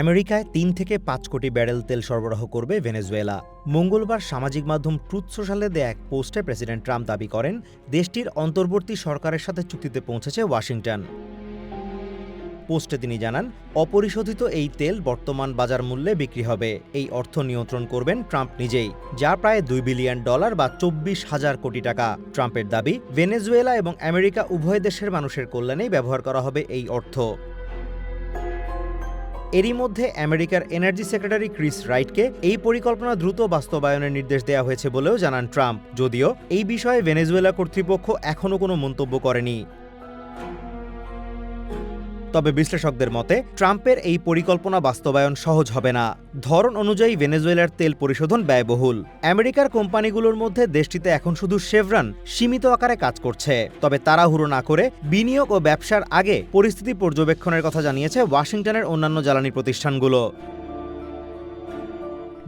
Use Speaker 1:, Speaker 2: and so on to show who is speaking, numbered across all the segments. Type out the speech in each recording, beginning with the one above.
Speaker 1: আমেরিকায় ৩ থেকে ৫ কোটি ব্যারেল তেল সরবরাহ করবে ভেনেজুয়েলা। মঙ্গলবার সামাজিক মাধ্যম ট্রুথ সোশ্যালে দেয়া এক পোস্টে প্রেসিডেন্ট ট্রাম্প দাবি করেন, দেশটির অন্তর্বর্তী সরকারের সাথে চুক্তিতে পৌঁছেছে ওয়াশিংটন। পোস্টে তিনি জানান, অপরিশোধিত এই তেল বর্তমান বাজার মূল্যে বিক্রি হবে। এই অর্থ নিয়ন্ত্রণ করবেন ট্রাম্প নিজেই, যা প্রায় $2 বিলিয়ন বা ২৪,০০০ কোটি টাকা। ট্রাম্পের দাবি, ভেনেজুয়েলা এবং আমেরিকা উভয় দেশের মানুষের কল্যাণেই ব্যবহার করা হবে এই অর্থ। এরই মধ্যে আমেরিকার এনার্জি সেক্রেটারি ক্রিস রাইটকে এই পরিকল্পনা দ্রুত বাস্তবায়নের নির্দেশ দেওয়া হয়েছে বলেও জানান ট্রাম্প, যদিও এই বিষয়ে ভেনেজুয়েলা কর্তৃপক্ষ এখনও কোনো মন্তব্য করেনি। তবে বিশ্লেষকদের মতে, ট্রাম্পের এই পরিকল্পনা বাস্তবায়ন সহজ হবে না। ধরন অনুযায়ী ভেনেজুয়েলার তেল পরিশোধন ব্যয়বহুল। আমেরিকার কোম্পানিগুলোর মধ্যে দেশটিতে এখন শুধু শেভরন সীমিত আকারে কাজ করছে। তবে তাড়াহুড়ো না করে বিনিয়োগ ও ব্যবসার আগে পরিস্থিতি পর্যবেক্ষণের কথা জানিয়েছে ওয়াশিংটনের অন্যান্য জ্বালানি প্রতিষ্ঠানগুলো।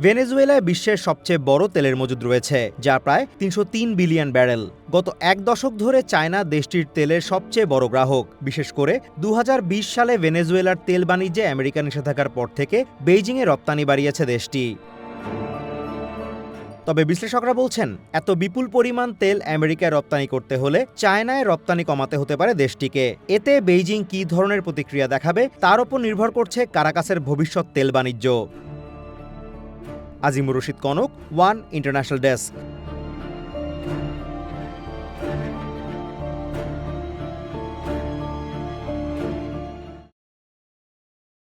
Speaker 1: ভেনেজুয়েলায় বিশ্বের সবচেয়ে বড় তেলের মজুদ রয়েছে, যা প্রায় ৩০৩ বিলিয়ন ব্যারেল। গত এক দশক ধরে চায়না দেশটির তেলের সবচেয়ে বড় গ্রাহক। বিশেষ করে ২০২০ সালে ভেনেজুয়েলার তেল বাণিজ্যে আমেরিকা নিষেধাজ্ঞার পর থেকে বেইজিংয়ে রপ্তানি বাড়িয়েছে দেশটি। তবে বিশ্লেষকরা বলছেন, এত বিপুল পরিমাণ তেল আমেরিকায় রপ্তানি করতে হলে চায়নায় রপ্তানি কমাতে হতে পারে দেশটিকে। এতে বেইজিং কী ধরনের প্রতিক্রিয়া দেখাবে তার উপর নির্ভর করছে কারাকাসের ভবিষ্যৎ তেল বাণিজ্য। Azimur Rashid Kanak, one international desk.